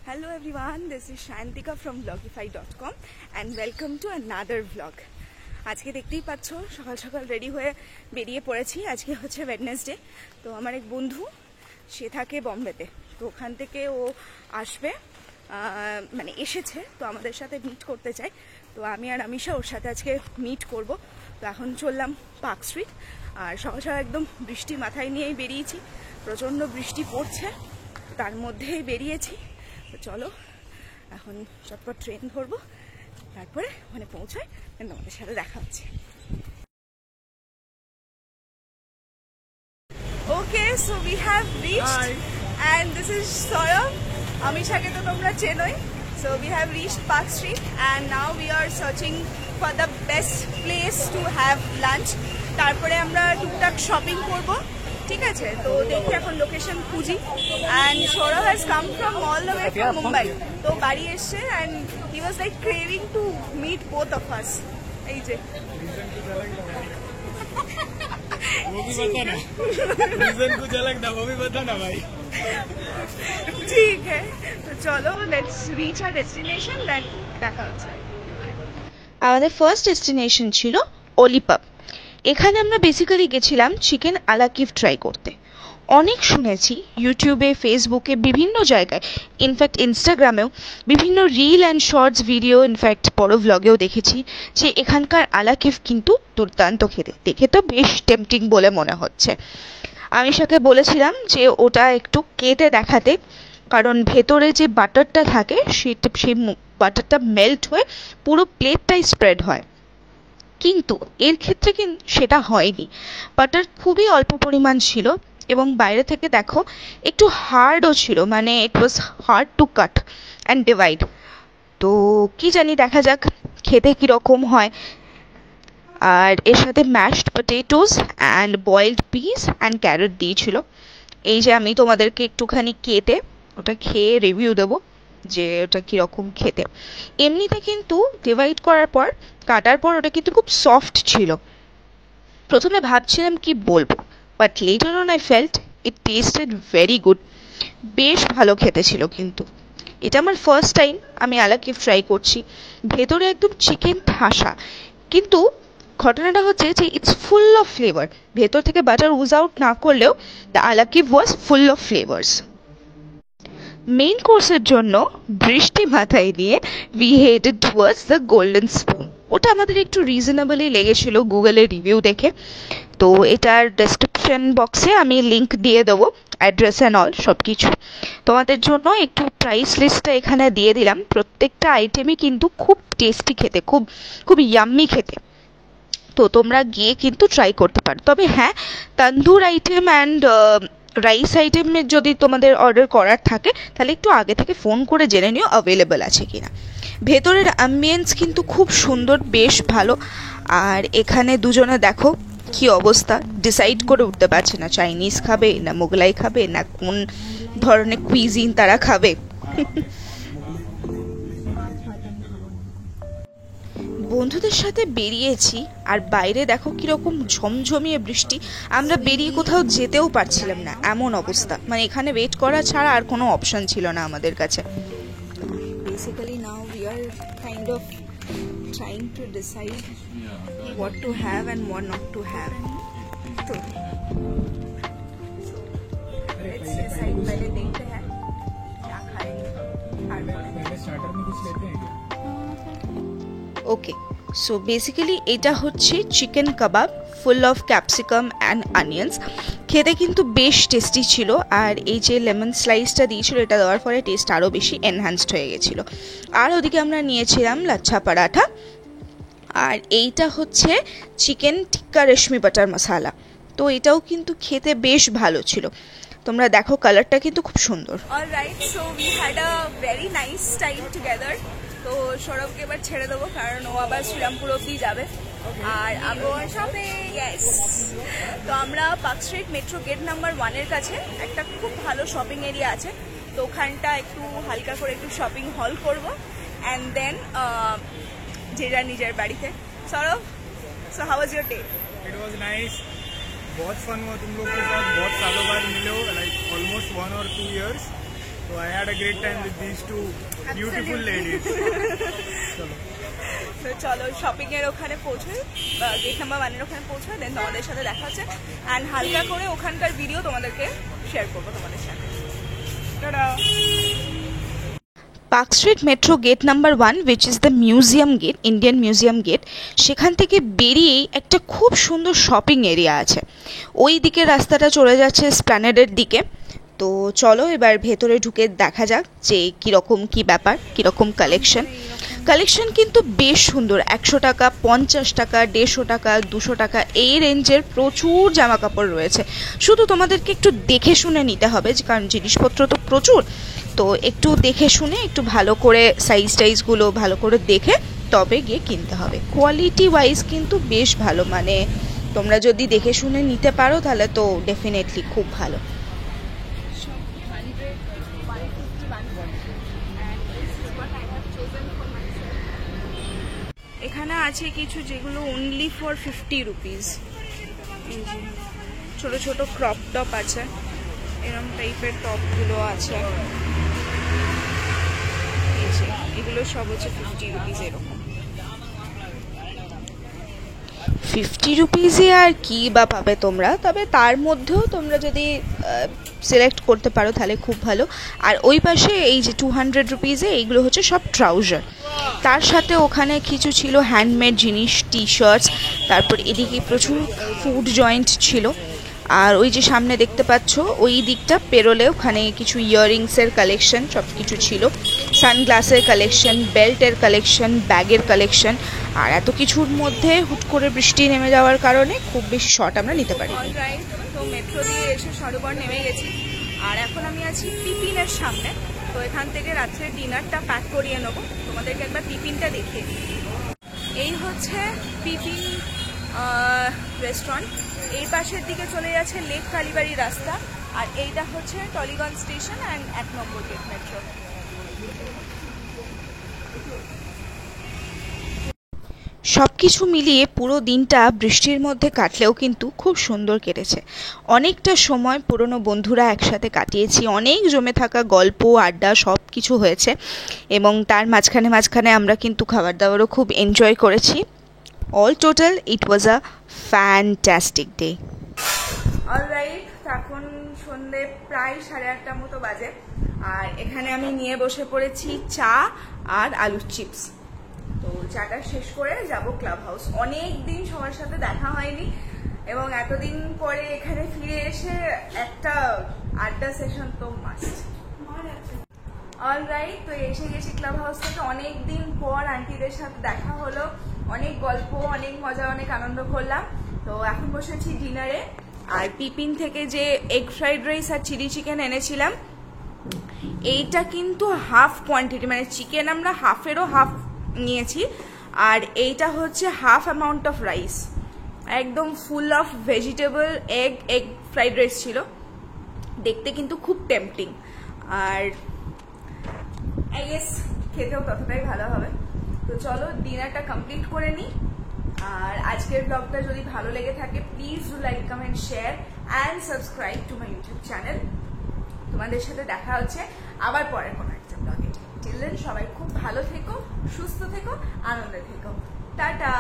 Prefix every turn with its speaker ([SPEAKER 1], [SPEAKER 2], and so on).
[SPEAKER 1] Hello everyone, this is Shantika from vlogify.com and welcome to another vlog. আজকে দেখতেই পাচ্ছ সকাল সকাল রেডি হয়ে বেরিয়ে পড়েছি। আজকে হচ্ছে ওয়েডনেসডে। তো আমার এক বন্ধু, সে থাকে বম্বেতে, তো ওখান থেকে ও আসবে, মানে এসেছে, তো আমাদের সাথে মিট করতে চাই। তো আমি আর আমিশা ওর সাথে আজকে মিট করব। তো এখন চললাম পার্ক স্ট্রিট, আর সকাল সকাল একদম বৃষ্টি মাথায় নিয়েই বেরিয়েছি। প্রচণ্ড বৃষ্টি পড়ছে, তার মধ্যেই বেরিয়েছি। তো চলো এখন চটপট ট্রেন ধরবো, তারপরে ওখানে পৌঁছায় তোমাদের সাথে দেখা হচ্ছে। Okay, so we have reached. Hi. And this is Saurabh. Amisha-ke to tomra chenoi. So we have reached Park Street and now we are searching for the best place to have lunch. তারপরে আমরা টুকটাক shopping করব, ঠিক আছে? তো দেখি এখন location খুঁজি। And Saurabh has come from all the way from Mumbai. তো বাড়ি এসে and he was like craving to meet both of us. এই যে
[SPEAKER 2] वो भी बता ना, रीजन कुछ अलग था, वो भी बता ना भाई।
[SPEAKER 1] ठीक है, तो चलो let's reach our destination, then দেখা হচ্ছে। আমাদের ফার্স্ট ডেস্টিনেশন ছিল অলিপাপ। এখানে আমরা বেসিক্যালি গেছিলাম চিকেন আলাকিফ ট্রাই করতে। অনেক শুনেছি ইউটিউবে, ফেসবুকে, বিভিন্ন জায়গায়, ইনফ্যাক্ট ইনস্টাগ্রামেও বিভিন্ন reel and shorts video, in fact বড় ভ্লগেও দেখেছি যে এখানকার আলাকিফ কিন্তু দুর্দান্ত খেতে। দেখে তো বেশ টেম্পটিং বলে মনে হচ্ছে। আমিশাকে বলেছিলাম যে ওটা একটু কেটে দেখাতে, কারণ ভেতরে যে বাটারটা থাকে সেই বাটারটা মেল্ট হয়ে পুরো প্লেটটাই স্প্রেড হয়, কিন্তু এর ক্ষেত্রে কিন্তু সেটা হয়নি। বাটার খুবই অল্প পরিমাণ ছিল এবং বাইরে থেকে দেখো একটু হার্ডও ছিল, মানে it was hard to cut and divide. তো কি জানি, দেখা যাক খেতে কীরকম হয়। আর এর সাথে mashed potatoes and boiled piece and carrot দিয়েছিল। এই যে আমি তোমাদেরকে একটুখানি কেটে ওটা খেয়ে রিভিউ দেবো যে ওটা কীরকম খেতে। এমনিতে কিন্তু ডিভাইড করার পর, কাটার পর ওটা কিন্তু খুব সফট ছিল। প্রথমে ভাবছিলাম কি বলবো, but later on I felt it tasted very good. বেশ ভালো খেতে ছিল। কিন্তু এটা আমার ফার্স্ট টাইম আমি আলাকিফ ট্রাই করছি। ভেতরে একদম চিকেন ঠাসা, কিন্তু ঘটনাটা হচ্ছে যে ইটস ফুল অফ ফ্লেভার। ভেতর থেকে বাটার উজ আউট না করলেও দ্য আলাকিফ was full of flavours. Main কোর্সের জন্য বৃষ্টি মাথায় নিয়ে we headed towards the golden spoon. ওটা আমাদের একটু রিজনেবলই লেগেছিল গুগলের রিভিউ দেখে। তো এটার ডেসক্রিপশন বক্সে আমি লিঙ্ক দিয়ে দেবো, অ্যাড্রেস অ্যান্ড অল সব কিছু। তোমাদের জন্য একটু প্রাইস লিস্টটা এখানে দিয়ে দিলাম। প্রত্যেকটা আইটেমই কিন্তু খুব টেস্টি খেতে, খুব খুব ইয়াম্মি খেতে। তো তোমরা গিয়ে কিন্তু ট্রাই করতে পারো। তবে হ্যাঁ, তন্দুর আইটেম অ্যান্ড রাইস আইটেমের যদি তোমাদের অর্ডার করার থাকে তাহলে একটু আগে থেকে ফোন করে জেনে নিও অ্যাভেলেবেল আছে কিনা। ভেতরের অ্যাম্বিয়েন্স কিন্তু খুব সুন্দর, বেশ ভালো। আর এখানে দুজনে দেখো কি অবস্থা, ডিসাইড করে উঠতে পারছে না চাইনিজ খাবে না মোগলাই খাবে না কোন ধরনের কুইজিন তারা খাবে। বন্ধুদের সাথে বেরিয়েছি আর বাইরে দেখো কিরকম ঝমঝমিয়ে বৃষ্টি। আমরা বেরিয়ে কোথাও যেতেও পারছিলাম না, এমন অবস্থা। মানে এখানে ওয়েট করা ছাড়া আর কোনো অপশন ছিল না আমাদের কাছে। Basically now we are kind of trying to decide what to have and what not to have. So let's decide पहले देखते हैं क्या खाएंगे। पहले स्टार्टर में कुछ लेते हैं। ওকে, সো বেসিক্যালি এটা হচ্ছে chicken kebab full of capsicum and onions. খেতে কিন্তু বেশ টেস্টি ছিল। আর এই যে লেমন স্লাইসটা দিয়েছিল, এটা দেওয়ার ফলে টেস্ট আরও বেশি এনহ্যান্সড হয়ে গেছিলো। আর ওদিকে আমরা নিয়েছিলাম লাচ্ছা পরাঠা, আর এইটা হচ্ছে চিকেন টিক্কা রেশমি বাটার মশালা। তো এটাও কিন্তু খেতে বেশ ভালো ছিল। তোমরা দেখো কালারটা কিন্তু খুব সুন্দর। Alright, so we had a very nice time together. তো সৌরভকে এবার ছেড়ে দেবো, কারণ ও আবার শ্রীরামপুর অব্দি যাবে। আর আমরা শপিং, ইয়েস। তো আমরা park street metro gate number 1-এর কাছে একটা খুব ভালো শপিং এরিয়া আছে। তো ওখানটা একটু হালকা করে একটু শপিং হল করবো, অ্যান্ড দেন যে যার নিজের বাড়িতে। Sourav, so how was your day?
[SPEAKER 2] It was nice, बहुत फन हुआ तुम लोग के साथ। बहुत सालों बाद मिले हो, like almost 1 or 2 years। So I had a great time with these two beautiful ladies.
[SPEAKER 1] তো চলো শপিং এর ওখানে পৌঁছোই, গেট নাম্বার 1 এর ওখানে পৌঁছোই, দেন তোমাদের সাথে দেখা হচ্ছে অ্যান্ড হালকা করে ওখানকার ভিডিও তোমাদেরকে শেয়ার করবো তোমাদের সাথে। Tata. Park street metro gate number 1 which is the museum gate, Indian museum gate, সেখান থেকে বেরিয়েই একটা খুব সুন্দর শপিং এরিয়া আছে। ওই দিকে রাস্তাটা চলে যাচ্ছে এসপ্ল্যানেডের দিকে। তো চলো এবার ভেতরে ঢুকে দেখা যাক যে কীরকম কী ব্যাপার, কীরকম কালেকশন কিন্তু বেশ সুন্দর। 100 টাকা, 50 টাকা, 150 টাকা, 200 টাকা এই রেঞ্জের প্রচুর জামা কাপড় রয়েছে। শুধু তোমাদেরকে একটু দেখে শুনে নিতে হবে, কারণ জিনিসপত্র তো প্রচুর। তো একটু দেখে শুনে একটু ভালো করে সাইজ টাইজগুলো ভালো করে দেখে তবে গিয়ে কিনতে হবে। কোয়ালিটি ওয়াইজ কিন্তু বেশ ভালো, মানে তোমরা যদি দেখে শুনে নিতে পারো তাহলে তো ডেফিনেটলি খুব ভালো। এখানে আছে কিছু যেগুলো অনলি ফর 50 রুপিস। ছোট ছোট ক্রপ টপ আছে, এরকম টাইপের টপগুলো আছে, এগুলো সব হচ্ছে 50 রুপিস। এরকম 50 রুপিসে আর কি বা পাবে তোমরা, তবে তার মধ্যেও তোমরা যদি সিলেক্ট করতে পারো তাহলে খুব ভালো। আর ওই পাশে এই যে 200 রুপিসে এইগুলো হচ্ছে সব ট্রাউজার, তার সাথে ওখানে কিছু ছিল হ্যান্ডমেড জিনিস, টি শার্টস, তারপর এদিকে প্রচুর ফুড জয়েন্ট ছিল। আর ওই যে সামনে দেখতে পাচ্ছ ওই দিকটা পেরোলে ওখানে কিছু ইয়াররিংসের কালেকশন সব কিছু ছিল, সানগ্লাসের কালেকশন, বেল্টের কালেকশন, ব্যাগের কালেকশন। আর এত কিছুর মধ্যে হুট করে বৃষ্টি নেমে যাওয়ার কারণে খুব বেশি শর্ট আমরা নিতে পারি। তো মেট্রো দিয়ে এসে সরোবর নেমে গেছি, আর এখন আমি আছি পিপিনের সামনে। তো এখান থেকে রাত্রে ডিনারটা প্যাক করিয়ে নেবো, তোমাদেরকে একবার পিপিনটা দেখিয়ে দিই। এই হচ্ছে পিপিন রেস্টুরেন্ট। এই পাশের দিকে চলে যাচ্ছে লেক কালীবাড়ি রাস্তা, আর এইটা হচ্ছে Tollygunge station and 1 number gate metro. সব কিছু মিলিয়ে পুরো দিনটা বৃষ্টির মধ্যে কাটলেও কিন্তু খুব সুন্দর কেটেছে। অনেকটা সময় পুরনো বন্ধুরা একসাথে কাটিয়েছি, অনেক জমে থাকা গল্প আড্ডা সব কিছু হয়েছে, এবং তার মাঝখানে আমরা কিন্তু খাবার দাবারও খুব এনজয় করেছি। All total it was a fantastic day. Alright, এখন সন্ধে প্রায় 8:30 মতো বাজে, আর এখানে আমি নিয়ে বসে পড়েছি চা আর আলুর চিপস। তো চাটা শেষ করে যাব ক্লাব হাউস। অনেক দিন সবার সাথে দেখা হয়নি, এবং এতদিন পরে এখানে ফিরে এসে একটা আড্ডা সেশন তো মাস্ট। অলরাইট, তো এসে গেছি ক্লাব হাউস থেকে। অনেক দিন পর আন্টিদের সাথে দেখা হলো, অনেক গল্প, অনেক মজা, অনেক আনন্দ করলাম। তো এখন বসেছি ডিনারে। আর পিপিন থেকে যে এগ ফ্রাইড রাইস আর চিলি চিকেন এনেছিলাম, এইটা কিন্তু হাফ কোয়ান্টিটি, মানে চিকেন আমরা হাফেরও হাফ নিয়েছি, আর এইটা হচ্ছে হাফ অ্যামাউন্ট অফ রাইস, একদম full of vegetable egg fried rice ছিল। দেখতে কিন্তু খুব টেম্পটিং, আর আই গেস খেতেও ততটাই ভালো হবে। তো চলো ডিনারটা কমপ্লিট করে নিই। আর আজকের ব্লগটা যদি ভালো লেগে থাকে please do like, comment, share and subscribe to my YouTube channel. তোমাদের সাথে দেখা হচ্ছে আবার পরের কোনো একটা ব্লগে। টিল দেন সবাই খুব ভালো থেকো, সুস্থ থেকো, আনন্দে থেকো। টাটা।